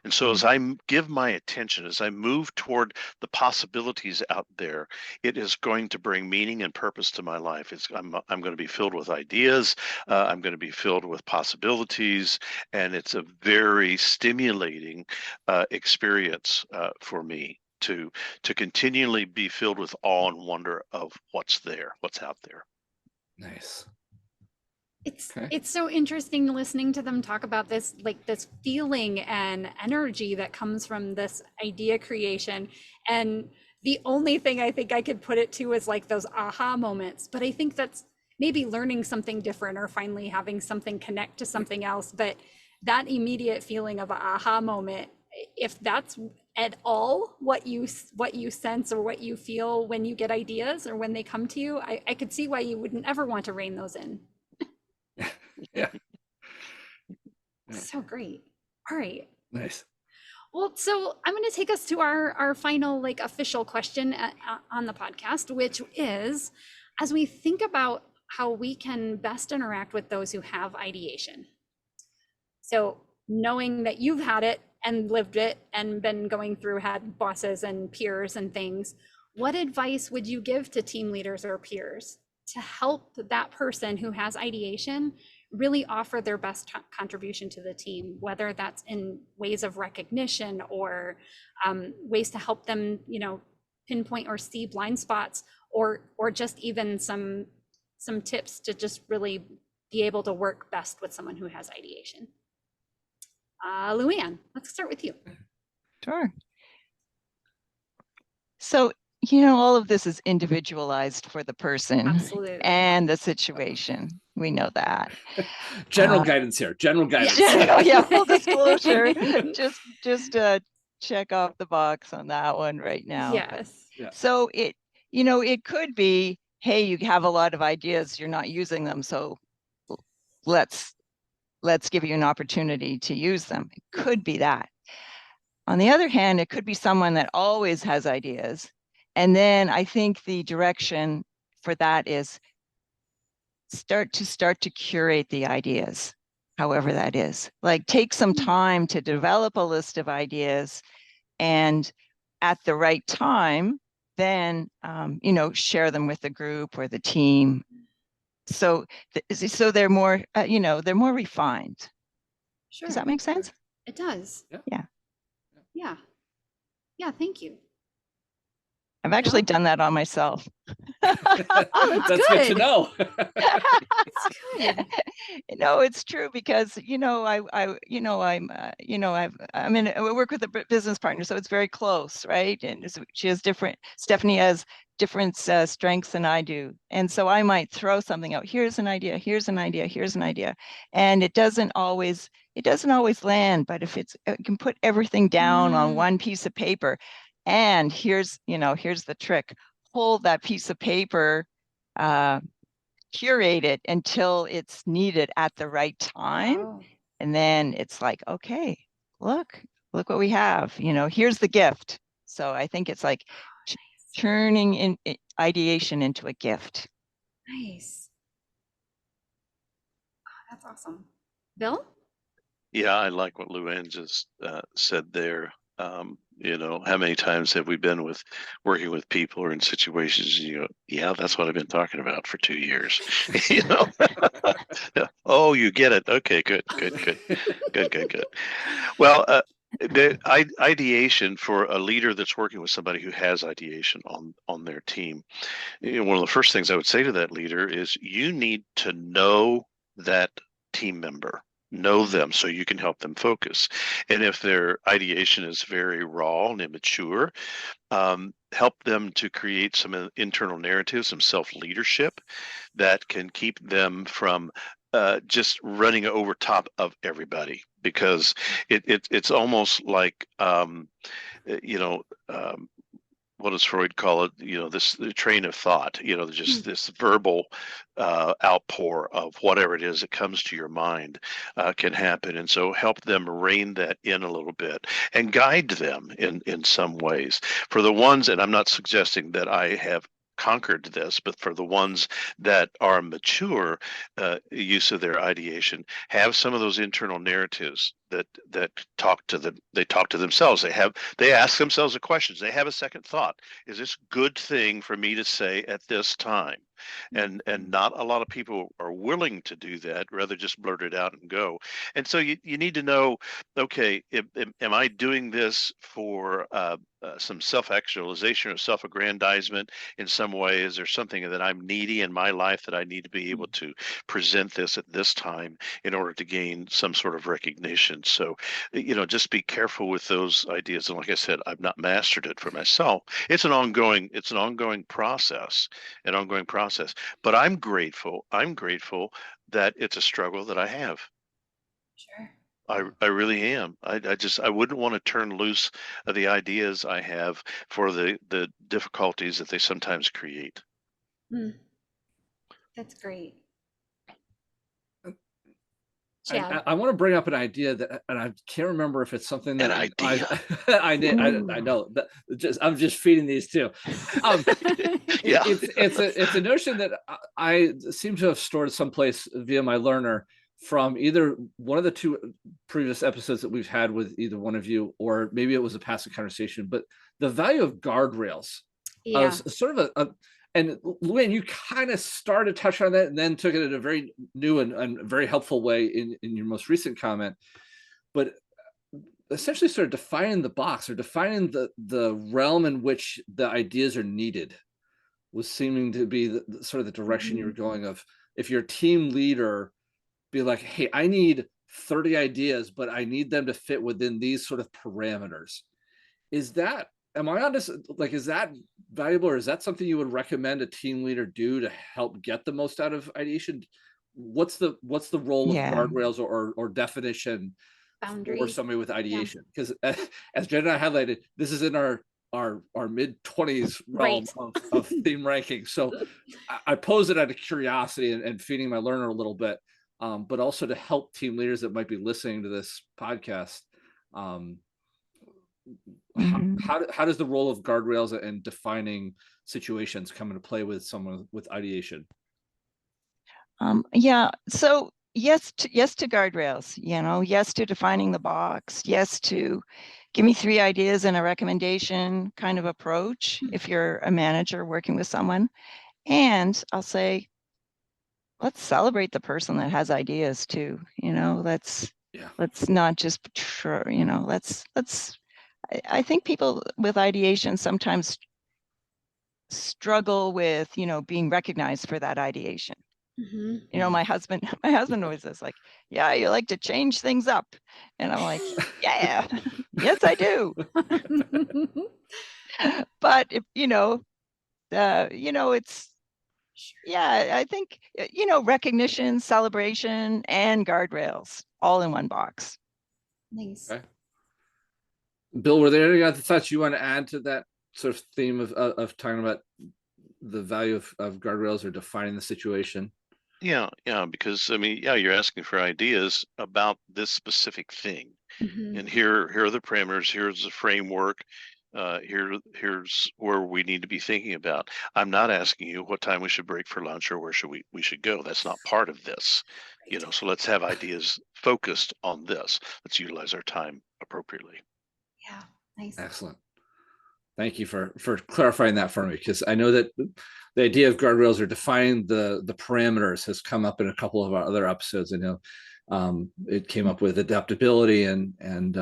And so as I give my attention, as I move toward the possibilities out there, it is going to bring meaning and purpose to my life. I'm going to be filled with ideas. I'm going to be filled with possibilities. And it's a very stimulating experience for me to continually be filled with awe and wonder of what's there, what's out there. Nice. It's so interesting listening to them talk about this, like this feeling and energy that comes from this idea creation. And the only thing I think I could put it to is like those aha moments. But I think that's maybe learning something different or finally having something connect to something else. But that immediate feeling of an aha moment, if that's at all what you sense or what you feel when you get ideas or when they come to you, I could see why you wouldn't ever want to rein those in. Yeah. So great. All right. Nice. Well, so I'm going to take us to our final like official question on the podcast, which is, as we think about how we can best interact with those who have ideation. So knowing that you've had it and lived it and been going through, had bosses and peers and things, what advice would you give to team leaders or peers to help that person who has ideation really offer their best contribution to the team, whether that's in ways of recognition or ways to help them, you know, pinpoint or see blind spots, or just even some tips to just really be able to work best with someone who has ideation. Louann, let's start with you. Sure. So, you know, all of this is individualized for the person Absolutely. and the situation. We know that. General guidance here. General guidance. Yeah, full disclosure. just check off the box on that one right now. Yes. Yeah. So it, you know, it could be, hey, you have a lot of ideas, you're not using them, so let's give you an opportunity to use them. It could be that. On the other hand, it could be someone that always has ideas. And then I think the direction for that is start to curate the ideas, however that is. Like take some time to develop a list of ideas, and at the right time, then you know, share them with the group or the team. So they're more you know, they're more refined. Sure. Does that make sense? It does. Yeah. Yeah. Yeah. Thank you. I've actually done that on myself. Oh, that's good to good. know. It's good. No, it's true, because you know, I work with a business partner, so it's very close, right? And she has Stephanie has different strengths than I do, and so I might throw something out. Here's an idea. Here's an idea. Here's an idea, and it doesn't always land. But if it can put everything down on one piece of paper, and here's the trick: hold that piece of paper. Curate it until it's needed at the right time. Oh, And then it's like, okay, look what we have, you know, here's the gift. So I think it's like turning in ideation into a gift. nice. Oh, that's awesome. Bill? Yeah, I like what Louann just said there. You know, how many times have we been working with people or in situations, you know, yeah, that's what I've been talking about for 2 years. You know, oh, you get it. Okay, good. Well, the ideation for a leader that's working with somebody who has ideation on their team, you know, one of the first things I would say to that leader is you need to know that team member. Know them so you can help them focus. And if their ideation is very raw and immature, help them to create some internal narratives, some self-leadership that can keep them from just running over top of everybody, because it's almost like you know, what does Freud call it? You know, the train of thought, you know, just this verbal outpour of whatever it is that comes to your mind can happen. And so help them rein that in a little bit and guide them in some ways. For the ones, and I'm not suggesting that I have conquered this, but for the ones that are mature use of their ideation, have some of those internal narratives that talk to them. They talk to themselves. They ask themselves the questions. They have a second thought. Is this a good thing for me to say at this time? And not a lot of people are willing to do that, rather just blurt it out and go. And so you need to know, okay, am I doing this for some self-actualization or self-aggrandizement in some way? Is there something that I'm needy in my life that I need to be able to present this at this time in order to gain some sort of recognition? So, you know, just be careful with those ideas. And like I said, I've not mastered it for myself. It's an ongoing process, but I'm grateful that it's a struggle that I have. Sure. I really am. I wouldn't want to turn loose of the ideas I have for the difficulties that they sometimes create. That's great. I want to bring up an idea that, and I can't remember if it's something that An idea. I know that I'm just feeding these two. Yeah. It's a notion that I seem to have stored someplace via my learner from either one of the two previous episodes that we've had with either one of you, or maybe it was a passive conversation, but the value of guardrails. Yeah. Sort of and Louann, you kind of started touching on that and then took it in a very new and very helpful way in your most recent comment. But essentially sort of defining the box or defining the realm in which the ideas are needed was seeming to be the sort of the direction you were going of. If you're a team leader, be like, hey, I need 30 ideas, but I need them to fit within these sort of parameters. Am I on this? Like, is that valuable, or is that something you would recommend a team leader do to help get the most out of ideation? What's the role of guardrails or definition for Boundaries. somebody with ideation? Because as Jen and I highlighted, this is in our mid-20s realm of theme ranking. So I pose it out of curiosity and feeding my learner a little bit, but also to help team leaders that might be listening to this podcast. How does the role of guardrails and defining situations come into play with someone with ideation? So yes to guardrails, yes to defining the box, yes to give me 3 ideas and a recommendation kind of approach if you're a manager working with someone. And I'll say, let's celebrate the person that has ideas too. Let's not just I think people with ideation sometimes struggle with, being recognized for that ideation. My husband always says, like, yeah, you like to change things up. And I'm like, yeah, yes, I do. But if, it's, I think, recognition, celebration, and guardrails all in one box. Nice. Okay. Bill, were there any other thoughts you want to add to that sort of theme of talking about the value of guardrails or defining the situation? Yeah, because you're asking for ideas about this specific thing, and here are the parameters. Here's the framework. Here's where we need to be thinking about. I'm not asking you what time we should break for lunch or where we should go. That's not part of this. So let's have ideas focused on this. Let's utilize our time appropriately. Yeah, nice. Excellent. Thank you for clarifying that for me, because I know that the idea of guardrails or defining the parameters has come up in a couple of our other episodes. I know it came up with adaptability and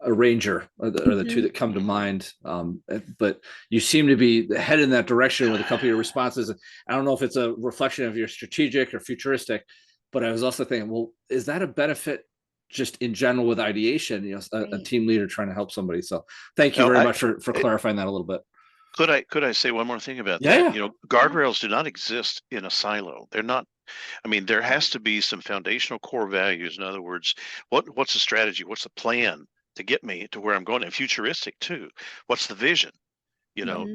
arranger are the two that come to mind. But you seem to be headed in that direction with a couple of your responses. I don't know if it's a reflection of your strategic or futuristic, but I was also thinking, well, is that a benefit just in general with ideation, a team leader trying to help somebody? So thank you very much for clarifying that a little bit. Could I say one more thing about that? Guardrails do not exist in a silo. They're not. There has to be some foundational core values. In other words, what's the strategy? What's the plan to get me to where I'm going? And futuristic too. What's the vision?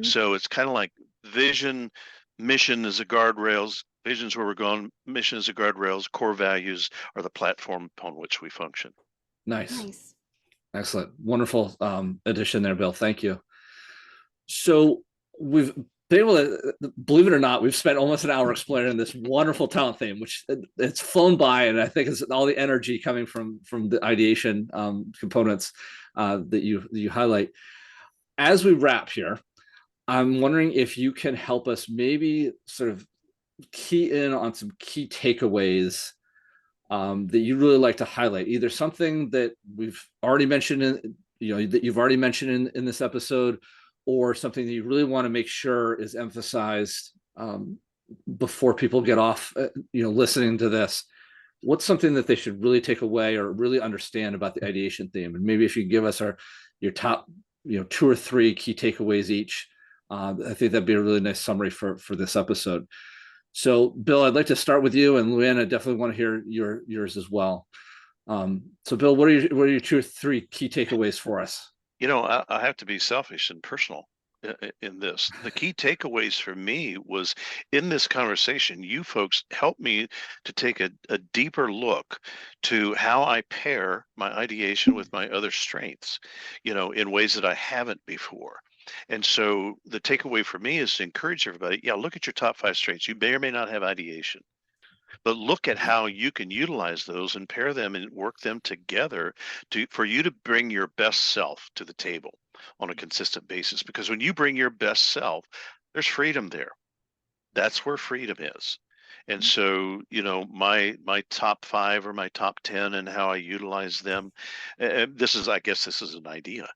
So it's kind of like vision, mission is the guardrails. Vision's where we're going. Mission is the guardrails. Core values are the platform upon which we function. Nice. Excellent. Wonderful addition there, Bill. Thank you. So we've been able to, believe it or not, we've spent almost an hour exploring this wonderful talent theme, which it's flown by, and I think it's all the energy coming from the ideation components that you highlight. As we wrap here, I'm wondering if you can help us maybe sort of key in on some key takeaways that you really like to highlight, either something that we've already mentioned that you've already mentioned in this episode, or something that you really want to make sure is emphasized before people get off listening to this. What's something that they should really take away or really understand about the ideation theme? And maybe if you give us your top 2 or 3 key takeaways each, I think that'd be a really nice summary for this episode. So Bill, I'd like to start with you, and Louann, I definitely want to hear yours as well. So Bill, what are your 2 or 3 key takeaways for us? I have to be selfish and personal in this. The key takeaways for me was in this conversation, you folks helped me to take a deeper look to how I pair my ideation with my other strengths, in ways that I haven't before. And so the takeaway for me is to encourage everybody, look at your top 5 strengths. You may or may not have ideation, but look at how you can utilize those and pair them and work them together for you to bring your best self to the table on a consistent basis. Because when you bring your best self, there's freedom there. That's where freedom is. And so, my top 5 or my top 10 and how I utilize them, I guess this is an idea,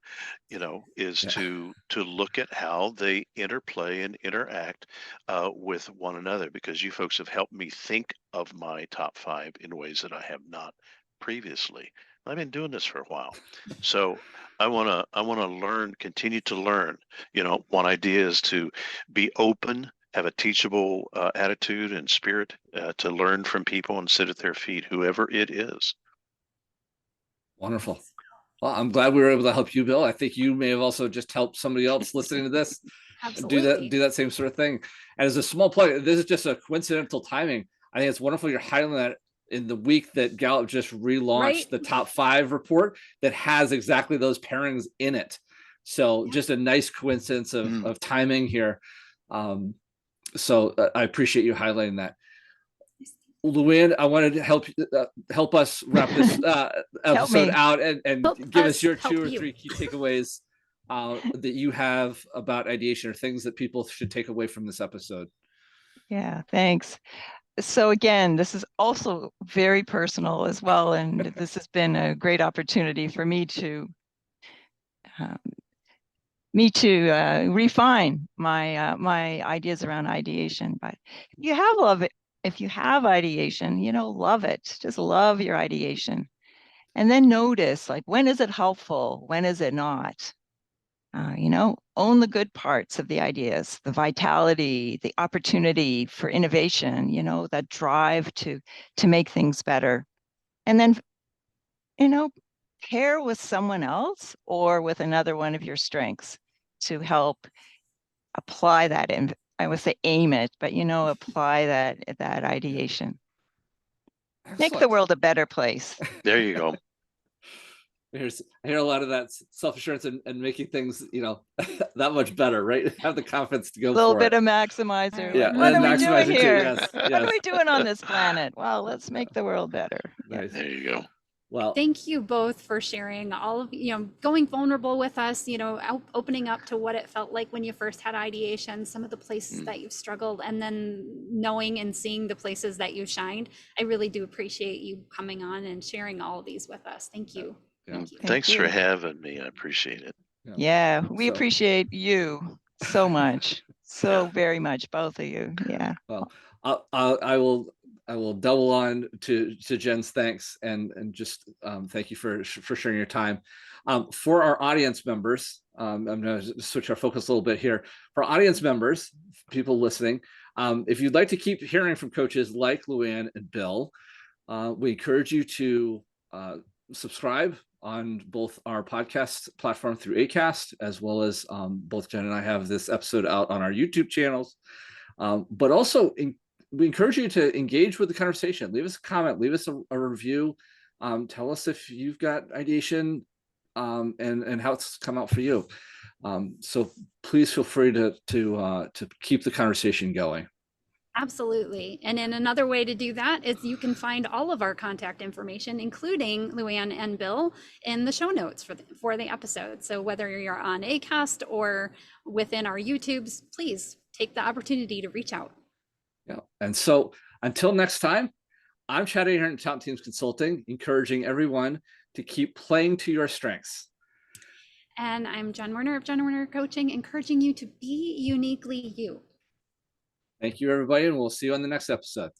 is Yeah. to look at how they interplay and interact with one another, because you folks have helped me think of my top 5 in ways that I have not previously. I've been doing this for a while. So I want to learn, continue to learn. One idea is to be open, have a teachable attitude and spirit to learn from people and sit at their feet, whoever it is. Wonderful. Well, I'm glad we were able to help you, Bill. I think you may have also just helped somebody else listening to this Absolutely. do that same sort of thing. And as a small plug, this is just a coincidental timing. I think it's wonderful you're highlighting that in the week that Gallup just relaunched Right. the top 5 report that has exactly those pairings in it. So just a nice coincidence of timing here. So I appreciate you highlighting that. Louann, I wanted to help us wrap this episode out and give us your 2 or 3 key takeaways that you have about ideation or things that people should take away from this episode. Yeah, thanks. So again, this is also very personal as well, and this has been a great opportunity for me to refine my ideas around ideation. But if you have ideation, love it. Just love your ideation, and then notice, like, when is it helpful? When is it not? Own the good parts of the ideas, the vitality, the opportunity for innovation, that drive to make things better. And then, pair with someone else or with another one of your strengths to help apply that. And I would say aim it, but, apply that ideation. Excellent. Make the world a better place. There you go. I hear a lot of that self-assurance and making things, that much better, right? Have the confidence to go a little for bit it. of maximizer. Yeah, What are we maximizing doing too, here? yes, What are we doing on this planet? Well, let's make the world better. Nice. There you go. Well, thank you both for sharing all of, going vulnerable with us, opening up to what it felt like when you first had ideation, some of the places that you've struggled, and then knowing and seeing the places that you shined. I really do appreciate you coming on and sharing all of these with us. Thank you. Thank you. Thanks for having me. I appreciate it. Yeah, we appreciate you so much. So very much, both of you. Yeah. Well, I will double on to Jen's thanks and just thank you for sharing your time. For our audience members, I'm going to switch our focus a little bit here. For audience members, people listening, if you'd like to keep hearing from coaches like Louann and Bill, we encourage you to subscribe on both our podcast platform through Acast, as well as both Jen and I have this episode out on our YouTube channels. But also, we encourage you to engage with the conversation. Leave us a comment, leave us a review. Tell us if you've got ideation and how it's come out for you. So please feel free to keep the conversation going. Absolutely. And in another way to do that is you can find all of our contact information, including Louann and Bill, in the show notes for the episode. So whether you're on Acast or within our YouTubes, please take the opportunity to reach out. Yeah. And so until next time, I'm Chad here at Talent Teams Consulting, encouraging everyone to keep playing to your strengths. And I'm Jen Werner of Jen Werner Coaching, encouraging you to be uniquely you. Thank you, everybody, and we'll see you on the next episode.